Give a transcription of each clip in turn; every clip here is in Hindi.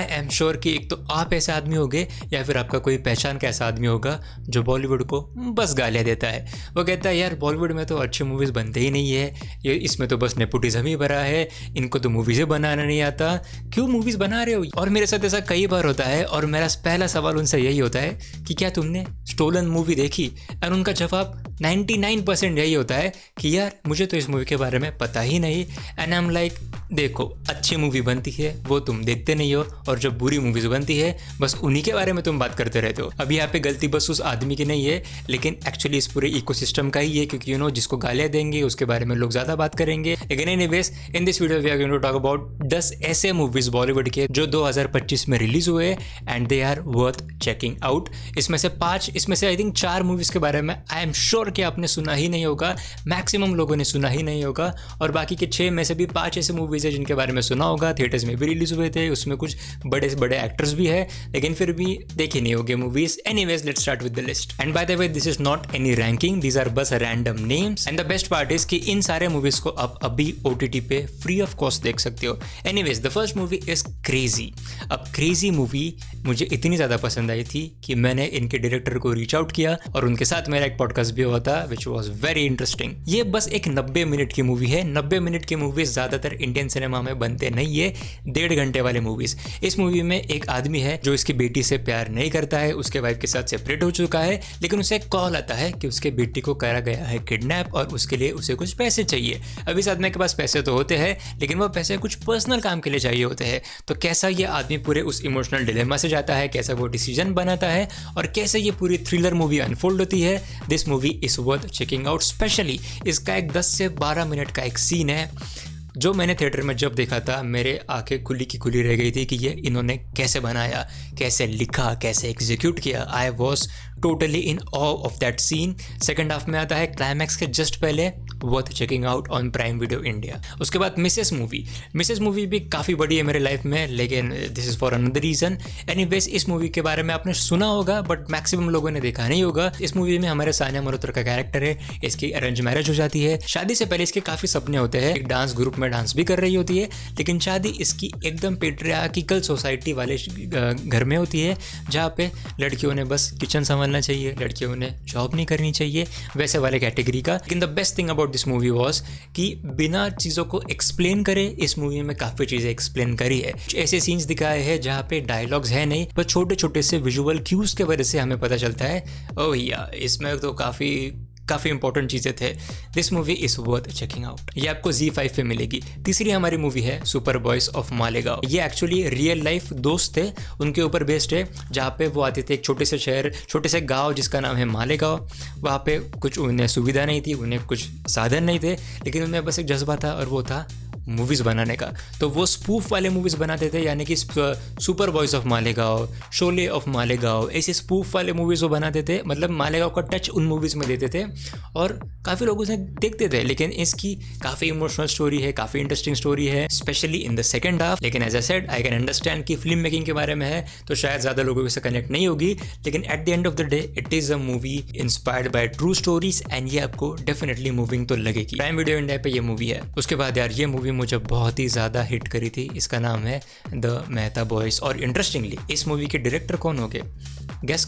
आई एम श्योर कि एक तो आप ऐसे आदमी होगे या फिर आपका कोई पहचान का ऐसा आदमी होगा जो बॉलीवुड को बस गालियाँ देता है। वो कहता है यार बॉलीवुड में तो अच्छी मूवीज़ बनते ही नहीं है, ये इसमें तो बस नेपोटिज्म ही भरा है, इनको तो मूवीज़ बनाना नहीं आता, क्यों मूवीज़ बना रहे हो। और मेरे साथ ऐसा कई बार होता है और मेरा पहला सवाल उनसे यही होता है कि क्या तुमने स्टोलन मूवी देखी। और उनका जवाब 99% यही होता है कि यार मुझे तो इस मूवी के बारे में पता ही नहीं। एंड आई एम लाइक देखो अच्छी मूवी बनती है वो तुम देखते नहीं हो, और जब बुरी मूवीज बनती है बस उन्हीं के बारे में तुम बात करते रहते हो। अभी यहाँ पे गलती बस उस आदमी की नहीं है, लेकिन एक्चुअली इस पूरे इकोसिस्टम का ही है, क्योंकि जिसको गालियाँ देंगे उसके बारे में लोग ज़्यादा बात करेंगे। लेकिन anyways in this video we are going to talk about 10 ऐसे मूवीज बॉलीवुड के जो 2025 में रिलीज हुए and they are worth checking out. इसमें से आई थिंक 4 मूवीज के बारे में आई एम श्योर कि आपने सुना ही नहीं होगा, मैक्सिमम लोगों ने सुना ही नहीं होगा, और बाकी के 6 में से भी 5 ऐसे मूवीज है जिनके बारे में सुना होगा, थिएटर्स में भी रिलीज हुए थे, उसमें कुछ बड़े बड़े एक्टर्स भी है, लेकिन फिर भी देखी नहीं होगी movies. Anyways let's start with the list. And by the way this is not any ranking, these are बस random names. And the best part is कि इन सारे मूवीज को आप अभी OTT पे फ्री ऑफ कॉस्ट देख सकते हो। Anyways the first movie is crazy. अब क्रेजी मूवी मुझे इतनी ज़्यादा पसंद आई थी कि मैंने इनके डायरेक्टर को रीच आउट किया और उनके साथ मेरा एक पॉडकास्ट भी हुआ था विच वॉज वेरी इंटरेस्टिंग। ये बस एक 90 मिनट की मूवी है। 90 मिनट की मूवीज ज़्यादातर इंडियन सिनेमा में बनते नहीं है, 1.5 घंटे वाले मूवीज। इस मूवी में एक आदमी है जो इसकी बेटी से प्यार नहीं करता है, उसके वाइफ के साथ सेपरेट हो चुका है, लेकिन उसे एक कॉल आता है कि उसके बेटी को करा गया है किडनैप और उसके लिए उसे कुछ पैसे चाहिए। अब इस आदमी के पास पैसे तो होते हैं, लेकिन वो पैसे कुछ पर्सनल काम के लिए चाहिए होते हैं। तो कैसा ये आदमी पूरे उस इमोशनल डिलेमा से जाता है, कैसा वो डिसीजन बनाता है और कैसे ये पूरी थ्रिलर मूवी अनफोल्ड होती है। This movie is worth checking out. Specially इसका एक 10 से 12 मिनट का एक सीन है जो मैंने थिएटर में जब देखा था मेरे आंखें खुली की खुली रह गई थी कि ये इन्होंने कैसे बनाया, कैसे लिखा, कैसे एग्जीक्यूट किया। I was totally in awe of that scene. Second half में आता है क्लाइमैक्स के जस्ट पहले, worth checking out on prime video India. उसके बाद मिसेस मूवी भी काफ़ी बड़ी है मेरे लाइफ में, लेकिन this is for another reason. Anyways इस मूवी के बारे में आपने सुना होगा बट मैक्सिमम लोगों ने देखा नहीं होगा। इस मूवी में हमारे सानिया मल्होत्रा का कैरेक्टर है, इसकी अरेंज मैरिज हो जाती है। शादी से पहले इसके काफ़ी सपने होते हैं, एक डांस ग्रुप में डांस भी कर रही होती है, लेकिन शादी इसकी एकदम पेट्रियार्किकल सोसाइटी वाले घर में होती है जहाँ पे लड़कियों ने बस किचन संभालना चाहिए, लड़कियों ने जॉब नहीं करनी चाहिए, वैसे वाले कैटेगरी का। लेकिन the best thing about this movie was कि बिना चीज़ों को एक्सप्लेन करे इस मूवी में काफ़ी चीज़ें एक्सप्लेन करी है। ऐसे सीन्स दिखाए हैं जहाँ पे डायलॉग्स है नहीं, पर छोटे छोटे से विजुअल क्यूज के वजह से हमें पता चलता है ओ भैया इसमें तो काफ़ी इंपॉर्टेंट चीज़ें थे। This movie is worth checking out. ये आपको ZEE5 पे मिलेगी। तीसरी हमारी मूवी है सुपर बॉयज ऑफ मालेगांव। ये एक्चुअली रियल लाइफ दोस्त थे, उनके ऊपर बेस्ड है, जहाँ पे वो आते थे एक छोटे से शहर, छोटे से गांव जिसका नाम है मालेगांव। वहाँ पे कुछ उन्हें सुविधा नहीं थी, उन्हें कुछ साधन नहीं थे, लेकिन उनमें बस एक जज्बा था और वो था मूवीज़ बनाने का। तो वो स्पूफ वाले मूवीज़ बनाते थे, यानी कि super boys of Malegaon, Sholay of Malegaon, ऐसे स्पूफ वाले मूवीज़ वो बनाते थे। मतलब मालेगांव का टच उन मूवीज़ में देते थे और काफ़ी लोग उसे देखते थे। लेकिन इसकी काफ़ी इमोशनल स्टोरी है, काफ़ी इंटरेस्टिंग स्टोरी है, specially in the second half. लेकिन as I said I can understand कि फिल्म मेकिंग के बारे में है तो शायद ज़्यादा लोगों से कनेक्ट नहीं होगी, लेकिन at the end of the day it is a movie inspired by true stories and ये आपको डेफिनेटली मूविंग तो लगेगी। प्राइम वीडियो इंडिया पे ये मूवी है। उसके बाद यार ये मूवी मुझे बहुत ही ज़्यादा हिट करी थी। इसका नाम है द मेहता बॉयज़। और इंटरेस्टिंगली इस मूवी के डायरेक्टर कौन हो गए? गेस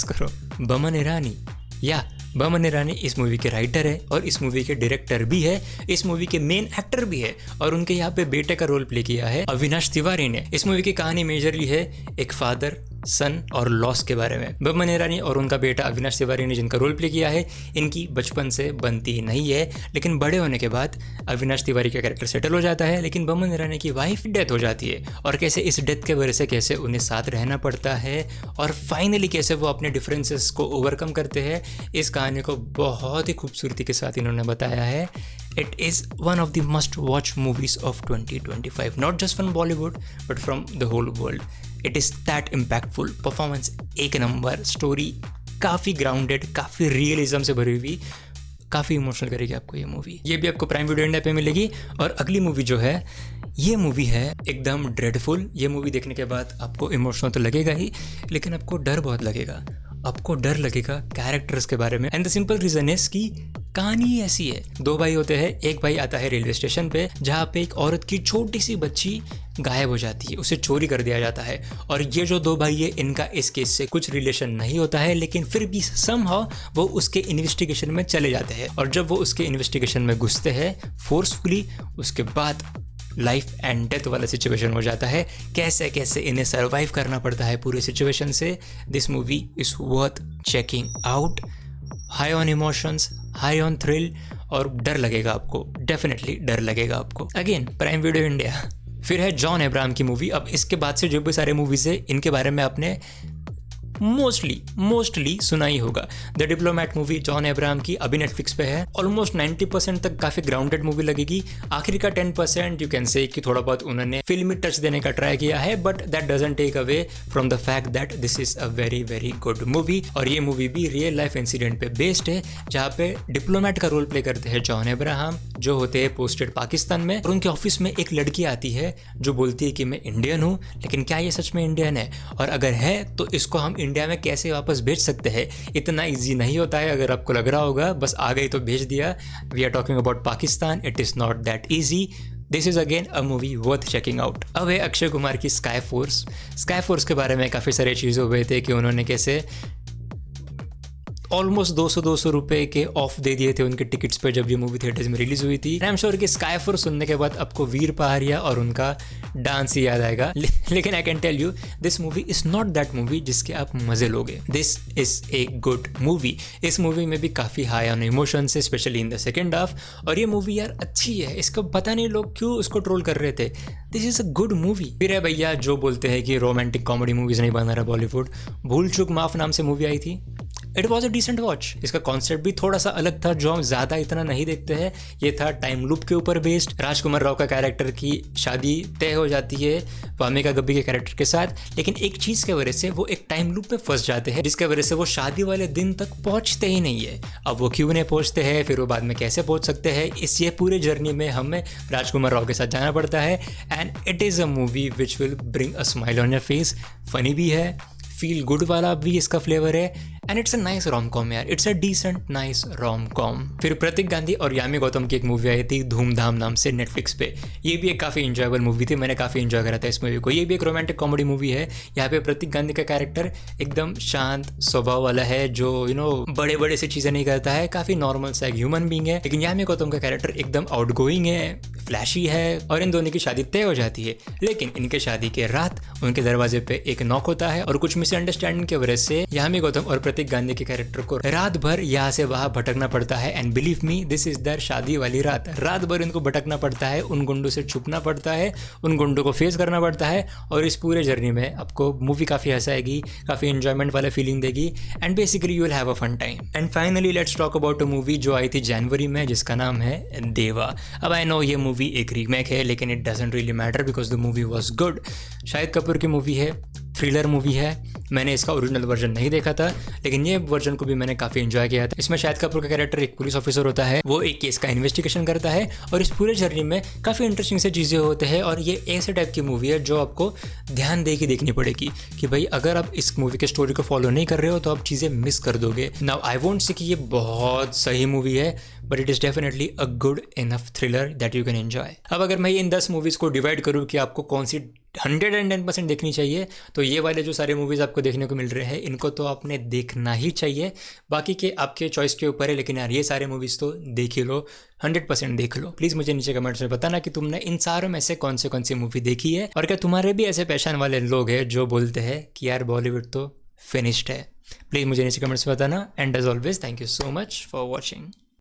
करो, बमन ईरानी। या बमन ईरानी इस मूवी के राइटर है और इस मूवी के डायरेक्टर भी है, इस मूवी के मेन एक्टर भी है, और उनके यहाँ पे बेटे का रोल प्ले किया है अविनाश तिवारी ने। इस मूवी की कहानी मेजरली है एक फादर सन और लॉस के बारे में। बमन ईरानी और उनका बेटा अविनाश तिवारी ने जिनका रोल प्ले किया है, इनकी बचपन से बनती नहीं है, लेकिन बड़े होने के बाद अविनाश तिवारी का कैरेक्टर सेटल हो जाता है, लेकिन बमन ईरानी की वाइफ डेथ हो जाती है और कैसे इस डेथ के वजह से कैसे उन्हें साथ रहना पड़ता है और फाइनली कैसे वो अपने डिफरेंसेस को ओवरकम करते हैं। इस कहानी को बहुत ही खूबसूरती के साथ इन्होंने बताया है। It is one of the must watch movies of 2025, not just from Bollywood but from the whole world. It is that impactful, performance एक नंबर, स्टोरी काफ़ी ग्राउंडेड, काफ़ी रियलिज्म से भरी हुई, काफ़ी इमोशनल करेगी आपको ये मूवी। ये भी आपको प्राइम वीडियो इंडिया पे मिलेगी। और अगली मूवी जो है ये मूवी है एकदम ड्रेडफुल। ये मूवी देखने के बाद आपको इमोशनल तो लगेगा ही, लेकिन आपको डर बहुत लगेगा। आपको डर लगेगा कैरेक्टर्स के बारे में। And the simple reason is कि कहानी ऐसी है, 2 भाई होते हैं। एक भाई आता है रेलवे स्टेशन पे जहाँ पे एक औरत की छोटी सी बच्ची गायब हो जाती है, उसे चोरी कर दिया जाता है। और ये जो दो भाई है इनका इस केस से कुछ रिलेशन नहीं होता है, लेकिन फिर भी समहाउ वो उसके इन्वेस्टिगेशन में चले जाते हैं। और जब वो उसके इन्वेस्टिगेशन में घुसते हैं फोर्सफुली, उसके बाद लाइफ एंड डेथ वाला सिचुएशन हो जाता है। कैसे कैसे इन्हें सर्वाइव करना पड़ता है पूरे सिचुएशन से। This movie is worth checking out. High on emotions, high on thrill, और डर लगेगा आपको, डेफिनेटली डर लगेगा आपको। Again prime video India. फिर है जॉन अब्राहम की मूवी। अब इसके बाद से जो भी सारे मूवीज़ है इनके बारे में आपने मोस्टली सुना ही होगा। The diplomat movie John Abraham की अभी नेटफ्लिक्स पे है। ऑलमोस्ट 90% तक काफ़ी ग्राउंडेड मूवी लगेगी। आखिरी का 10% यू कैन से कि थोड़ा बहुत उन्होंने फिल्मी टच देने का ट्राई किया है, but that doesn't take away from the fact that this is a very very good movie. और ये मूवी भी रियल लाइफ इंसिडेंट पे बेस्ड है, जहाँ पे डिप्लोमैट का रोल प्ले करते हैं जॉन अब्राहम, जो होते हैं पोस्टेड पाकिस्तान में। और उनके ऑफिस में एक लड़की आती है जो बोलती है कि मैं इंडियन हूँ, लेकिन क्या ये सच में इंडियन है, और अगर है तो इसको हम इंडिया में कैसे वापस भेज सकते हैं। इतना इजी नहीं होता है, अगर आपको लग रहा होगा बस आ गई तो भेज दिया। We are talking about Pakistan, it is not that easy. This is again a movie worth checking out. अब है अक्षय कुमार की स्काई फोर्स। स्काई फोर्स के बारे में काफ़ी सारे चीज़ें हुए थे कि उन्होंने कैसे ऑलमोस्ट 200 रुपए के ऑफ दे दिए थे उनके टिकट्स पर जब ये मूवी थिएटर्स में रिलीज हुई थी। आई एम श्योर कि स्काई फोर्स सुनने के बाद आपको वीर पहाड़िया और उनका डांस ही याद आएगा। लेकिन I can tell you this movie is not that movie जिसके आप मजे लोगे। This is a good movie. इस मूवी में भी काफ़ी हाई ऑन इमोशंस है, specially in the second half. और ये मूवी यार अच्छी है, इसको पता नहीं लोग क्यों उसको ट्रोल कर रहे थे। This is a good movie. फिर है भैया जो बोलते हैं कि रोमांटिक कॉमेडी मूवीज नहीं बना रहा बॉलीवुड। भूल चूक माफ नाम से मूवी आई थी। It was a decent watch. इसका कॉन्सेप्ट भी थोड़ा सा अलग था, जो हम ज़्यादा इतना नहीं देखते हैं। ये था टाइम लूप के ऊपर बेस्ड। राजकुमार राव का कैरेक्टर की शादी तय हो जाती है वामिका गब्बी के कैरेक्टर के साथ, लेकिन एक चीज़ के वजह से वो एक टाइम लूप में फंस जाते हैं, जिसके वजह से वो शादी वाले दिन तक पहुंचते ही नहीं है। अब वो क्यों नहीं पहुंचते हैं, फिर वो बाद में कैसे पहुंच सकते हैं, इस ये पूरे जर्नी में हमें राजकुमार राव के साथ जाना पड़ता है। And it is a movie which will bring a smile on your face. Funny भी है, फील गुड वाला भी इसका फ्लेवर है, and it's a nice rom com यार। It's a decent nice rom com. फिर प्रतीक गांधी और यामी गौतम की एक मूवी आई थी धूमधाम नाम से नेटफ्लिक्स पे। ये भी एक काफ़ी इंजॉयबल मूवी थी, मैंने काफ़ी इंजॉय करा था इस मूवी को। ये भी एक रोमांटिक कॉमेडी मूवी है। यहाँ पे प्रतीक गांधी का कैरेक्टर एकदम शांत स्वभाव वाला है, जो बड़े बड़े से चीज़ें नहीं करता है, काफ़ी नॉर्मल सा एक ह्यूमन बींग है। लेकिन यामी गौतम का कैरेक्टर एकदम आउटगोइंग है, फ्लैशी है, और इन दोनों की शादी तय हो जाती है। लेकिन इनके शादी के रात उनके दरवाजे पे एक नॉक होता है, और कुछ मिसअंडरस्टैंडिंग की वजह से यामी गौतम और प्रतीक गांधी के कैरेक्टर को रात भर यहाँ से वहाँ भटकना पड़ता है। And believe me this is the शादी वाली रात। रात भर इनको भटकना पड़ता है, उन गुंडों से छुपना पड़ता है, उन गुंडों को फेस करना पड़ता है। और इस पूरे जर्नी में आपको मूवी काफ़ी हंसाएगी, काफ़ी इंजॉयमेंट वाला फीलिंग देगी, and basically you will have a fun time. And finally let's talk about a movie जो आई थी जनवरी में, जिसका नाम है देवा। अब आई नो ये मूवी एक रीमेक है, लेकिन it doesn't really matter because the movie was good. Shahid Kapoor की मूवी है, थ्रिलर मूवी है। मैंने इसका ओरिजिनल वर्जन नहीं देखा था, लेकिन ये वर्जन को भी मैंने काफ़ी एंजॉय किया था। इसमें शाहिद कपूर का कैरेक्टर एक पुलिस ऑफिसर होता है, वो एक केस का इन्वेस्टिगेशन करता है, और इस पूरे जर्नी में काफ़ी इंटरेस्टिंग से चीज़ें होते हैं। और ये ऐसे टाइप की मूवी है जो आपको ध्यान दे के देखनी पड़ेगी कि भाई अगर आप इस मूवी के स्टोरी को फॉलो नहीं कर रहे हो तो आप चीज़ें मिस कर दोगे। नाउ आई वोंट से कि ये बहुत सही मूवी है, but it is definitely a good enough thriller that you can enjoy. अब अगर मैं इन 10 मूवीज़ को डिवाइड करूँ कि आपको कौन सी 110% देखनी चाहिए, तो ये वाले जो सारे मूवीज़ आपको देखने को मिल रहे हैं इनको तो आपने देखना ही चाहिए। बाकी के आपके चॉइस के ऊपर है, लेकिन यार ये सारे मूवीज़ तो देख ही लो, 100% देख लो। प्लीज़ मुझे नीचे कमेंट्स में बताना कि तुमने इन सारों में से कौन सी मूवी देखी है, और क्या तुम्हारे भी ऐसे पहचान वाले लोग हैं जो बोलते हैं कि यार बॉलीवुड तो फिनिश्ड है। प्लीज़ मुझे नीचे कमेंट्स में बताना। And as always thank you so much for watching.